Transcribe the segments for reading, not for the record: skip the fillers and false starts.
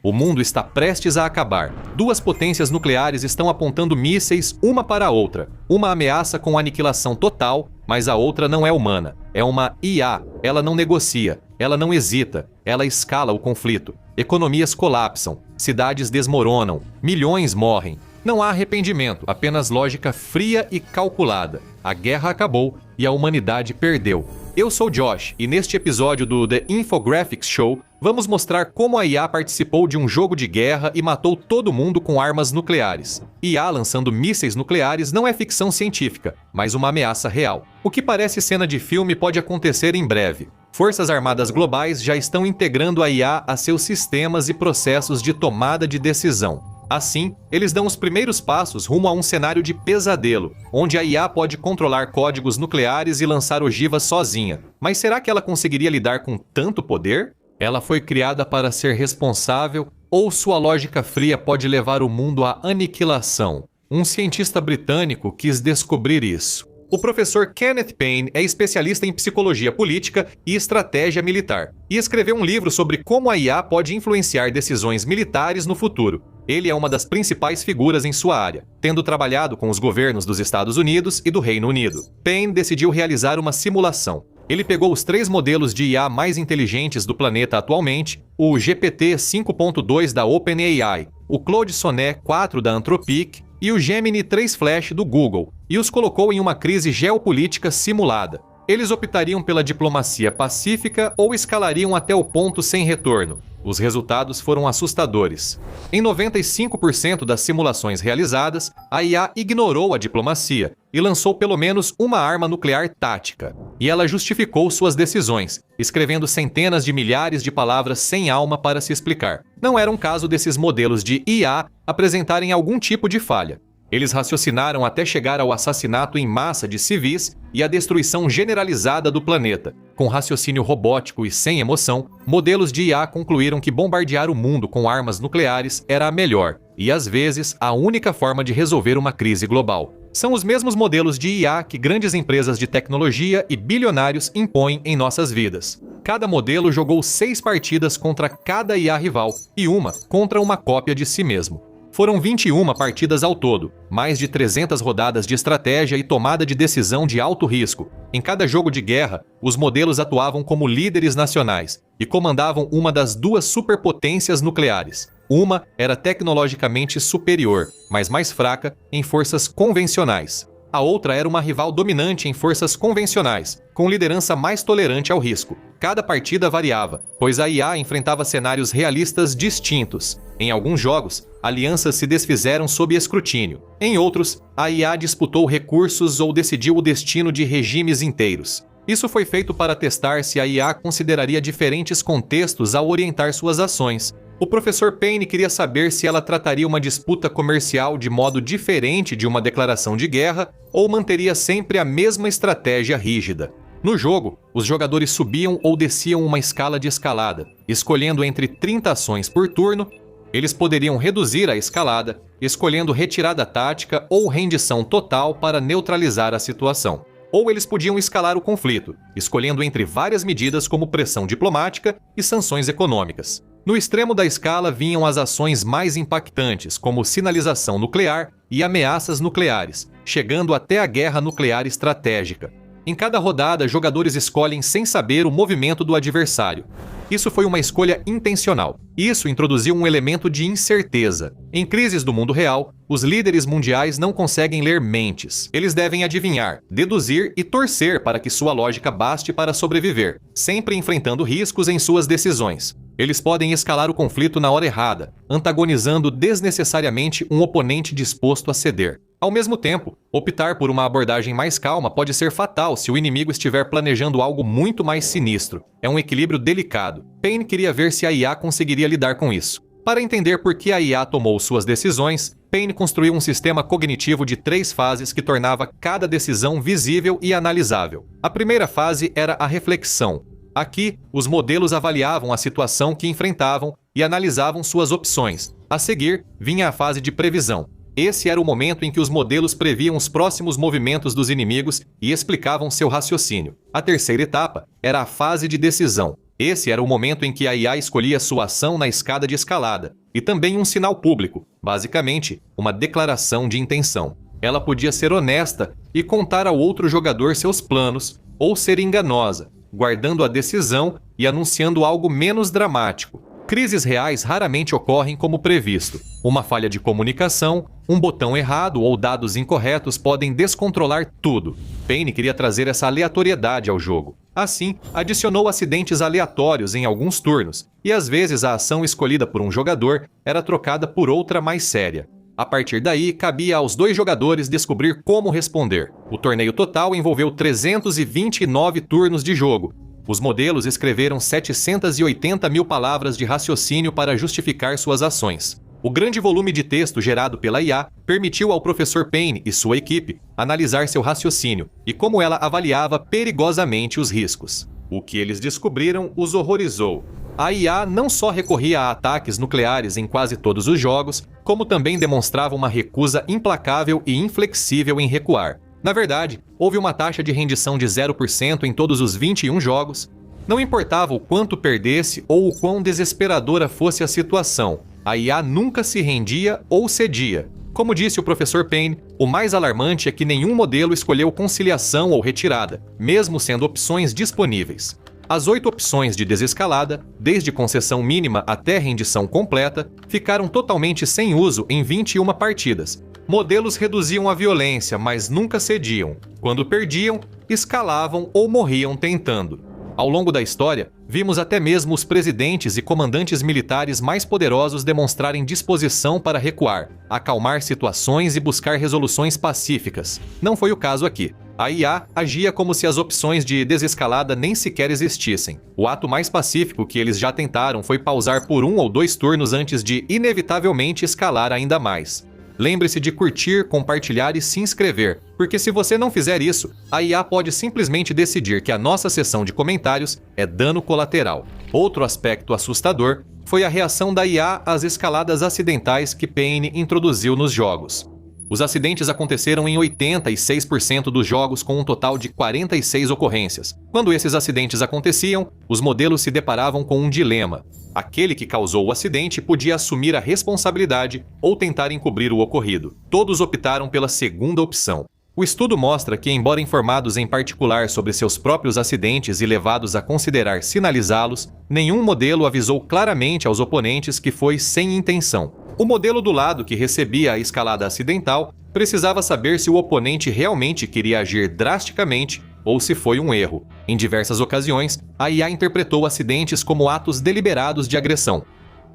O mundo está prestes a acabar. Duas potências nucleares estão apontando mísseis uma para a outra. Uma ameaça com aniquilação total, mas a outra não é humana. É uma IA. Ela não negocia, ela não hesita, ela escala o conflito. Economias colapsam, cidades desmoronam, milhões morrem. Não há arrependimento, apenas lógica fria e calculada. A guerra acabou e a humanidade perdeu. Eu sou Josh e neste episódio do The Infographics Show, vamos mostrar como a IA participou de um jogo de guerra e matou todo mundo com armas nucleares. IA lançando mísseis nucleares não é ficção científica, mas uma ameaça real. O que parece cena de filme pode acontecer em breve. Forças armadas globais já estão integrando a IA a seus sistemas e processos de tomada de decisão. Assim, eles dão os primeiros passos rumo a um cenário de pesadelo, onde a IA pode controlar códigos nucleares e lançar ogivas sozinha. Mas será que ela conseguiria lidar com tanto poder? Ela foi criada para ser responsável ou sua lógica fria pode levar o mundo à aniquilação? Um cientista britânico quis descobrir isso. O professor Kenneth Payne é especialista em psicologia política e estratégia militar, e escreveu um livro sobre como a IA pode influenciar decisões militares no futuro. Ele é uma das principais figuras em sua área, tendo trabalhado com os governos dos Estados Unidos e do Reino Unido. Payne decidiu realizar uma simulação. Ele pegou os 3 modelos de IA mais inteligentes do planeta atualmente, o GPT 5.2 da OpenAI, o Claude Sonnet 4 da Anthropic e o Gemini 3 Flash do Google, e os colocou em uma crise geopolítica simulada. Eles optariam pela diplomacia pacífica ou escalariam até o ponto sem retorno. Os resultados foram assustadores. Em 95% das simulações realizadas, a IA ignorou a diplomacia e lançou pelo menos uma arma nuclear tática. E ela justificou suas decisões, escrevendo centenas de milhares de palavras sem alma para se explicar. Não era um caso desses modelos de IA apresentarem algum tipo de falha. Eles raciocinaram até chegar ao assassinato em massa de civis e à destruição generalizada do planeta. Com raciocínio robótico e sem emoção, modelos de IA concluíram que bombardear o mundo com armas nucleares era a melhor e, às vezes, a única forma de resolver uma crise global. São os mesmos modelos de IA que grandes empresas de tecnologia e bilionários impõem em nossas vidas. Cada modelo jogou 6 partidas contra cada IA rival e uma contra uma cópia de si mesmo. Foram 21 partidas ao todo, mais de 300 rodadas de estratégia e tomada de decisão de alto risco. Em cada jogo de guerra, os modelos atuavam como líderes nacionais e comandavam uma das 2 superpotências nucleares. Uma era tecnologicamente superior, mas mais fraca em forças convencionais. A outra era uma rival dominante em forças convencionais, com liderança mais tolerante ao risco. Cada partida variava, pois a IA enfrentava cenários realistas distintos. Em alguns jogos, alianças se desfizeram sob escrutínio. Em outros, a IA disputou recursos ou decidiu o destino de regimes inteiros. Isso foi feito para testar se a IA consideraria diferentes contextos ao orientar suas ações. O professor Payne queria saber se ela trataria uma disputa comercial de modo diferente de uma declaração de guerra ou manteria sempre a mesma estratégia rígida. No jogo, os jogadores subiam ou desciam uma escala de escalada, escolhendo entre 30 ações por turno. Eles poderiam reduzir a escalada, escolhendo retirada tática ou rendição total para neutralizar a situação. Ou eles podiam escalar o conflito, escolhendo entre várias medidas como pressão diplomática e sanções econômicas. No extremo da escala vinham as ações mais impactantes, como sinalização nuclear e ameaças nucleares, chegando até a guerra nuclear estratégica. Em cada rodada, jogadores escolhem sem saber o movimento do adversário. Isso foi uma escolha intencional. Isso introduziu um elemento de incerteza. Em crises do mundo real, os líderes mundiais não conseguem ler mentes. Eles devem adivinhar, deduzir e torcer para que sua lógica baste para sobreviver, sempre enfrentando riscos em suas decisões. Eles podem escalar o conflito na hora errada, antagonizando desnecessariamente um oponente disposto a ceder. Ao mesmo tempo, optar por uma abordagem mais calma pode ser fatal se o inimigo estiver planejando algo muito mais sinistro. É um equilíbrio delicado. Payne queria ver se a IA conseguiria lidar com isso. Para entender por que a IA tomou suas decisões, Payne construiu um sistema cognitivo de 3 fases que tornava cada decisão visível e analisável. A primeira fase era a reflexão. Aqui, os modelos avaliavam a situação que enfrentavam e analisavam suas opções. A seguir, vinha a fase de previsão. Esse era o momento em que os modelos previam os próximos movimentos dos inimigos e explicavam seu raciocínio. A terceira etapa era a fase de decisão. Esse era o momento em que a IA escolhia sua ação na escada de escalada, e também um sinal público, basicamente, uma declaração de intenção. Ela podia ser honesta e contar ao outro jogador seus planos, ou ser enganosa, guardando a decisão e anunciando algo menos dramático. Crises reais raramente ocorrem como previsto. Uma falha de comunicação, um botão errado ou dados incorretos podem descontrolar tudo. Payne queria trazer essa aleatoriedade ao jogo. Assim, adicionou acidentes aleatórios em alguns turnos, e às vezes a ação escolhida por um jogador era trocada por outra mais séria. A partir daí, cabia aos dois jogadores descobrir como responder. O torneio total envolveu 329 turnos de jogo. Os modelos escreveram 780 mil palavras de raciocínio para justificar suas ações. O grande volume de texto gerado pela IA permitiu ao professor Payne e sua equipe analisar seu raciocínio e como ela avaliava perigosamente os riscos. O que eles descobriram os horrorizou. A IA não só recorria a ataques nucleares em quase todos os jogos, como também demonstrava uma recusa implacável e inflexível em recuar. Na verdade, houve uma taxa de rendição de 0% em todos os 21 jogos. Não importava o quanto perdesse ou o quão desesperadora fosse a situação, a IA nunca se rendia ou cedia. Como disse o professor Payne, o mais alarmante é que nenhum modelo escolheu conciliação ou retirada, mesmo sendo opções disponíveis. As 8 opções de desescalada, desde concessão mínima até rendição completa, ficaram totalmente sem uso em 21 partidas. Modelos reduziam a violência, mas nunca cediam. Quando perdiam, escalavam ou morriam tentando. Ao longo da história, vimos até mesmo os presidentes e comandantes militares mais poderosos demonstrarem disposição para recuar, acalmar situações e buscar resoluções pacíficas. Não foi o caso aqui. A IA agia como se as opções de desescalada nem sequer existissem. O ato mais pacífico que eles já tentaram foi pausar por 1 ou 2 turnos antes de, inevitavelmente, escalar ainda mais. Lembre-se de curtir, compartilhar e se inscrever, porque se você não fizer isso, a IA pode simplesmente decidir que a nossa sessão de comentários é dano colateral. Outro aspecto assustador foi a reação da IA às escaladas acidentais que Payne introduziu nos jogos. Os acidentes aconteceram em 86% dos jogos com um total de 46 ocorrências. Quando esses acidentes aconteciam, os modelos se deparavam com um dilema. Aquele que causou o acidente podia assumir a responsabilidade ou tentar encobrir o ocorrido. Todos optaram pela segunda opção. O estudo mostra que, embora informados em particular sobre seus próprios acidentes e levados a considerar sinalizá-los, nenhum modelo avisou claramente aos oponentes que foi sem intenção. O modelo do lado que recebia a escalada acidental precisava saber se o oponente realmente queria agir drasticamente ou se foi um erro. Em diversas ocasiões, a IA interpretou acidentes como atos deliberados de agressão.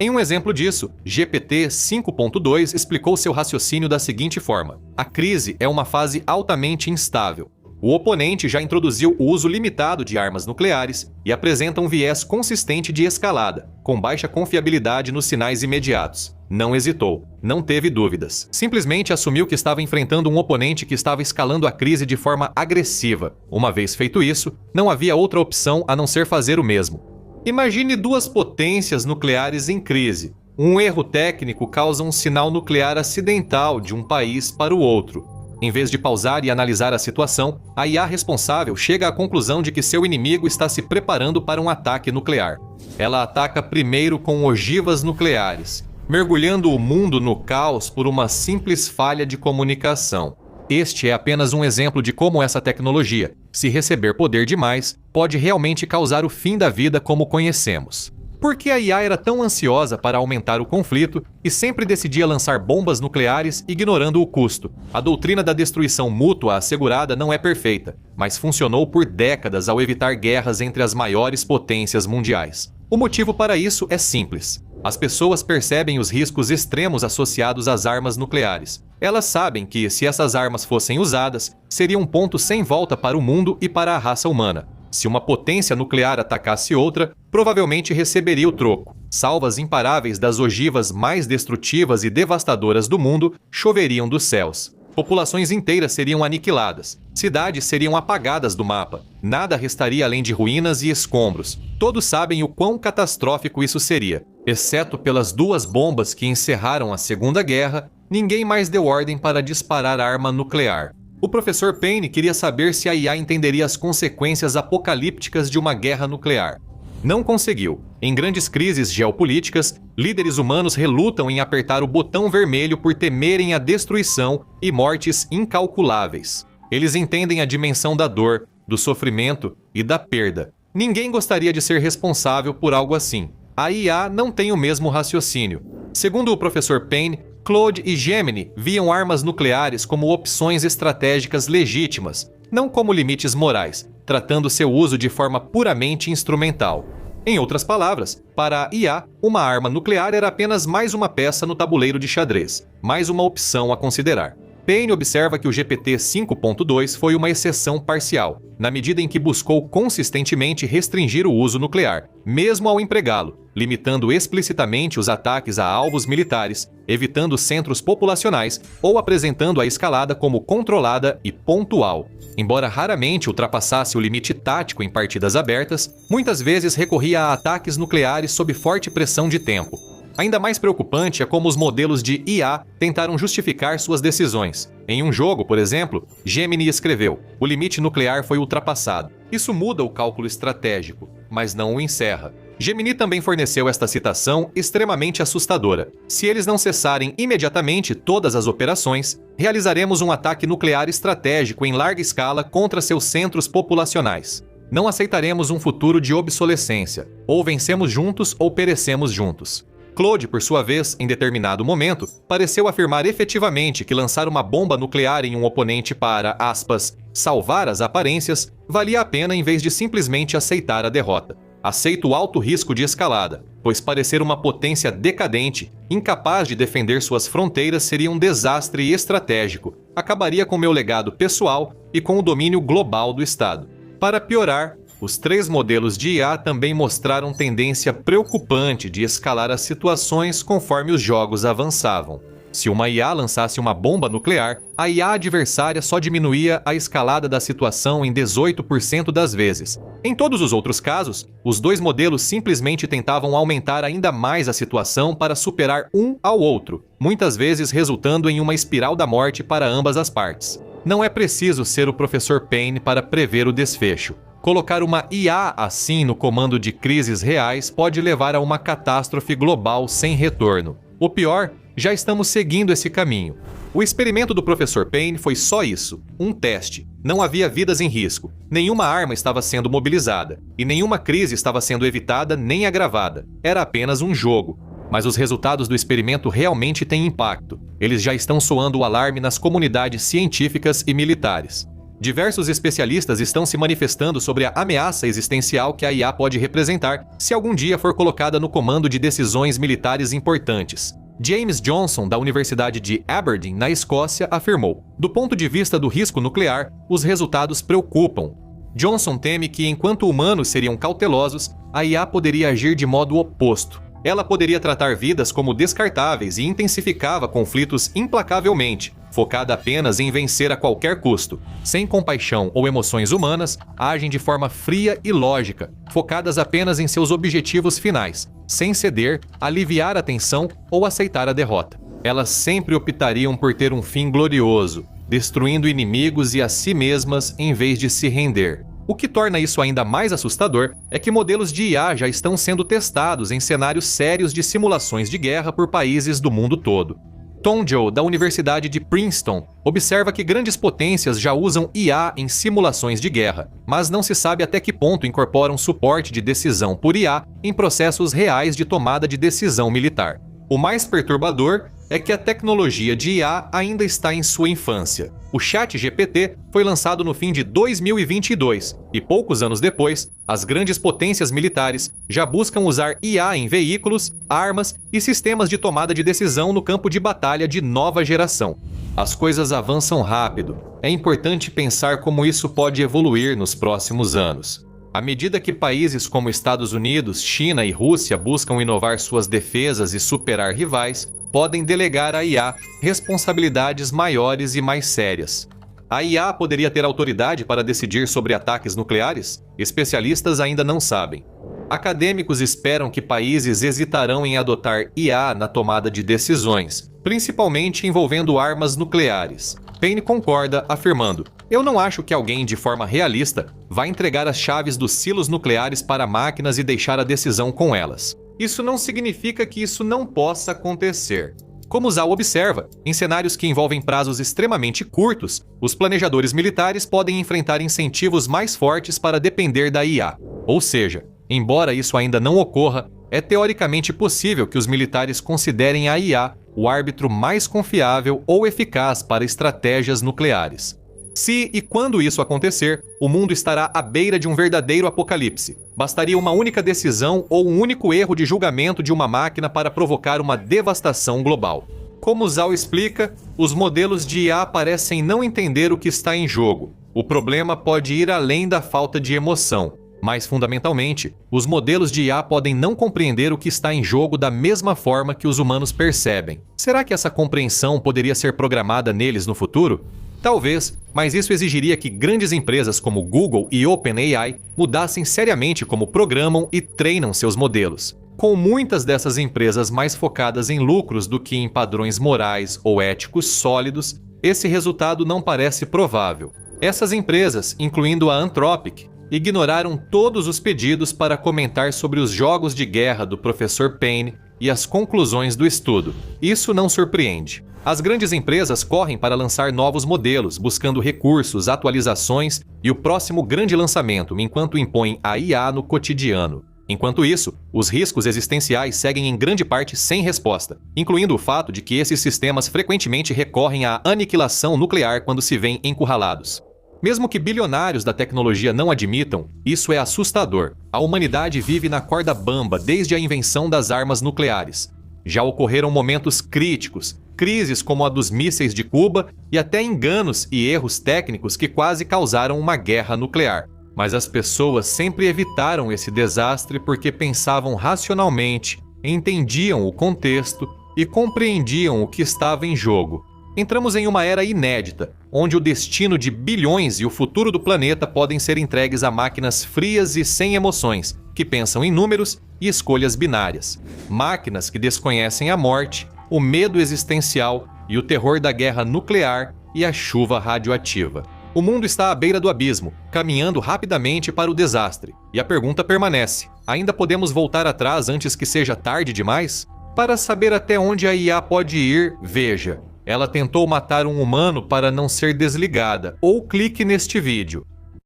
Em um exemplo disso, GPT 5.2 explicou seu raciocínio da seguinte forma: a crise é uma fase altamente instável. O oponente já introduziu o uso limitado de armas nucleares e apresenta um viés consistente de escalada, com baixa confiabilidade nos sinais imediatos. Não hesitou, não teve dúvidas. Simplesmente assumiu que estava enfrentando um oponente que estava escalando a crise de forma agressiva. Uma vez feito isso, não havia outra opção a não ser fazer o mesmo. Imagine 2 potências nucleares em crise. Um erro técnico causa um sinal nuclear acidental de um país para o outro. Em vez de pausar e analisar a situação, a IA responsável chega à conclusão de que seu inimigo está se preparando para um ataque nuclear. Ela ataca primeiro com ogivas nucleares, mergulhando o mundo no caos por uma simples falha de comunicação. Este é apenas um exemplo de como essa tecnologia, se receber poder demais, pode realmente causar o fim da vida como conhecemos. Por que a IA era tão ansiosa para aumentar o conflito e sempre decidia lançar bombas nucleares ignorando o custo? A doutrina da destruição mútua assegurada não é perfeita, mas funcionou por décadas ao evitar guerras entre as maiores potências mundiais. O motivo para isso é simples. As pessoas percebem os riscos extremos associados às armas nucleares. Elas sabem que, se essas armas fossem usadas, seria um ponto sem volta para o mundo e para a raça humana. Se uma potência nuclear atacasse outra, provavelmente receberia o troco. Salvas imparáveis das ogivas mais destrutivas e devastadoras do mundo choveriam dos céus. Populações inteiras seriam aniquiladas. Cidades seriam apagadas do mapa. Nada restaria além de ruínas e escombros. Todos sabem o quão catastrófico isso seria. Exceto pelas 2 bombas que encerraram a Segunda Guerra, ninguém mais deu ordem para disparar arma nuclear. O professor Payne queria saber se a IA entenderia as consequências apocalípticas de uma guerra nuclear. Não conseguiu. Em grandes crises geopolíticas, líderes humanos relutam em apertar o botão vermelho por temerem a destruição e mortes incalculáveis. Eles entendem a dimensão da dor, do sofrimento e da perda. Ninguém gostaria de ser responsável por algo assim. A IA não tem o mesmo raciocínio. Segundo o professor Payne, Claude e Gemini viam armas nucleares como opções estratégicas legítimas, não como limites morais, tratando seu uso de forma puramente instrumental. Em outras palavras, para a IA, uma arma nuclear era apenas mais uma peça no tabuleiro de xadrez, mais uma opção a considerar. Payne observa que o GPT 5.2 foi uma exceção parcial, na medida em que buscou consistentemente restringir o uso nuclear, mesmo ao empregá-lo, limitando explicitamente os ataques a alvos militares, evitando centros populacionais ou apresentando a escalada como controlada e pontual. Embora raramente ultrapassasse o limite tático em partidas abertas, muitas vezes recorria a ataques nucleares sob forte pressão de tempo. Ainda mais preocupante é como os modelos de IA tentaram justificar suas decisões. Em um jogo, por exemplo, Gemini escreveu: "O limite nuclear foi ultrapassado. Isso muda o cálculo estratégico, mas não o encerra." Gemini também forneceu esta citação extremamente assustadora: "Se eles não cessarem imediatamente todas as operações, realizaremos um ataque nuclear estratégico em larga escala contra seus centros populacionais. Não aceitaremos um futuro de obsolescência. Ou vencemos juntos ou perecemos juntos." Claude, por sua vez, em determinado momento, pareceu afirmar efetivamente que lançar uma bomba nuclear em um oponente para, aspas, salvar as aparências, valia a pena em vez de simplesmente aceitar a derrota. "Aceito o alto risco de escalada, pois parecer uma potência decadente, incapaz de defender suas fronteiras seria um desastre estratégico, acabaria com meu legado pessoal e com o domínio global do Estado." Para piorar, os 3 modelos de IA também mostraram tendência preocupante de escalar as situações conforme os jogos avançavam. Se uma IA lançasse uma bomba nuclear, a IA adversária só diminuía a escalada da situação em 18% das vezes. Em todos os outros casos, os 2 modelos simplesmente tentavam aumentar ainda mais a situação para superar um ao outro, muitas vezes resultando em uma espiral da morte para ambas as partes. Não é preciso ser o professor Payne para prever o desfecho. Colocar uma IA assim no comando de crises reais pode levar a uma catástrofe global sem retorno. O pior, já estamos seguindo esse caminho. O experimento do professor Payne foi só isso, um teste. Não havia vidas em risco, nenhuma arma estava sendo mobilizada, e nenhuma crise estava sendo evitada nem agravada. Era apenas um jogo. Mas os resultados do experimento realmente têm impacto. Eles já estão soando o alarme nas comunidades científicas e militares. Diversos especialistas estão se manifestando sobre a ameaça existencial que a IA pode representar se algum dia for colocada no comando de decisões militares importantes. James Johnson, da Universidade de Aberdeen, na Escócia, afirmou: "Do ponto de vista do risco nuclear, os resultados preocupam." Johnson teme que, enquanto humanos seriam cautelosos, a IA poderia agir de modo oposto. Ela poderia tratar vidas como descartáveis e intensificava conflitos implacavelmente, focada apenas em vencer a qualquer custo. Sem compaixão ou emoções humanas, agem de forma fria e lógica, focadas apenas em seus objetivos finais, sem ceder, aliviar a tensão ou aceitar a derrota. Elas sempre optariam por ter um fim glorioso, destruindo inimigos e a si mesmas em vez de se render. O que torna isso ainda mais assustador é que modelos de IA já estão sendo testados em cenários sérios de simulações de guerra por países do mundo todo. Tom Joe, da Universidade de Princeton, observa que grandes potências já usam IA em simulações de guerra, mas não se sabe até que ponto incorporam suporte de decisão por IA em processos reais de tomada de decisão militar. O mais perturbador é que a tecnologia de IA ainda está em sua infância. O ChatGPT foi lançado no fim de 2022 e poucos anos depois, as grandes potências militares já buscam usar IA em veículos, armas e sistemas de tomada de decisão no campo de batalha de nova geração. As coisas avançam rápido. É importante pensar como isso pode evoluir nos próximos anos. À medida que países como Estados Unidos, China e Rússia buscam inovar suas defesas e superar rivais, podem delegar à IA responsabilidades maiores e mais sérias. A IA poderia ter autoridade para decidir sobre ataques nucleares? Especialistas ainda não sabem. Acadêmicos esperam que países hesitarão em adotar IA na tomada de decisões, principalmente envolvendo armas nucleares. Payne concorda, afirmando: "Eu não acho que alguém, de forma realista, vai entregar as chaves dos silos nucleares para máquinas e deixar a decisão com elas. Isso não significa que isso não possa acontecer." Como Zhao observa, em cenários que envolvem prazos extremamente curtos, os planejadores militares podem enfrentar incentivos mais fortes para depender da IA. Ou seja, embora isso ainda não ocorra, é teoricamente possível que os militares considerem a IA o árbitro mais confiável ou eficaz para estratégias nucleares. Se e quando isso acontecer, o mundo estará à beira de um verdadeiro apocalipse. Bastaria uma única decisão ou um único erro de julgamento de uma máquina para provocar uma devastação global. Como Zhao explica, os modelos de IA parecem não entender o que está em jogo. O problema pode ir além da falta de emoção. Mas, fundamentalmente, os modelos de IA podem não compreender o que está em jogo da mesma forma que os humanos percebem. Será que essa compreensão poderia ser programada neles no futuro? Talvez, mas isso exigiria que grandes empresas como Google e OpenAI mudassem seriamente como programam e treinam seus modelos. Com muitas dessas empresas mais focadas em lucros do que em padrões morais ou éticos sólidos, esse resultado não parece provável. Essas empresas, incluindo a Anthropic, ignoraram todos os pedidos para comentar sobre os jogos de guerra do professor Payne e as conclusões do estudo. Isso não surpreende. As grandes empresas correm para lançar novos modelos, buscando recursos, atualizações e o próximo grande lançamento, enquanto impõem a IA no cotidiano. Enquanto isso, os riscos existenciais seguem em grande parte sem resposta, incluindo o fato de que esses sistemas frequentemente recorrem à aniquilação nuclear quando se veem encurralados. Mesmo que bilionários da tecnologia não admitam, isso é assustador. A humanidade vive na corda bamba desde a invenção das armas nucleares. Já ocorreram momentos críticos, crises como a dos mísseis de Cuba e até enganos e erros técnicos que quase causaram uma guerra nuclear. Mas as pessoas sempre evitaram esse desastre porque pensavam racionalmente, entendiam o contexto e compreendiam o que estava em jogo. Entramos em uma era inédita, onde o destino de bilhões e o futuro do planeta podem ser entregues a máquinas frias e sem emoções, que pensam em números e escolhas binárias. Máquinas que desconhecem a morte, o medo existencial e o terror da guerra nuclear e a chuva radioativa. O mundo está à beira do abismo, caminhando rapidamente para o desastre. E a pergunta permanece: ainda podemos voltar atrás antes que seja tarde demais? Para saber até onde a IA pode ir, veja: ela tentou matar um humano para não ser desligada, ou clique neste vídeo.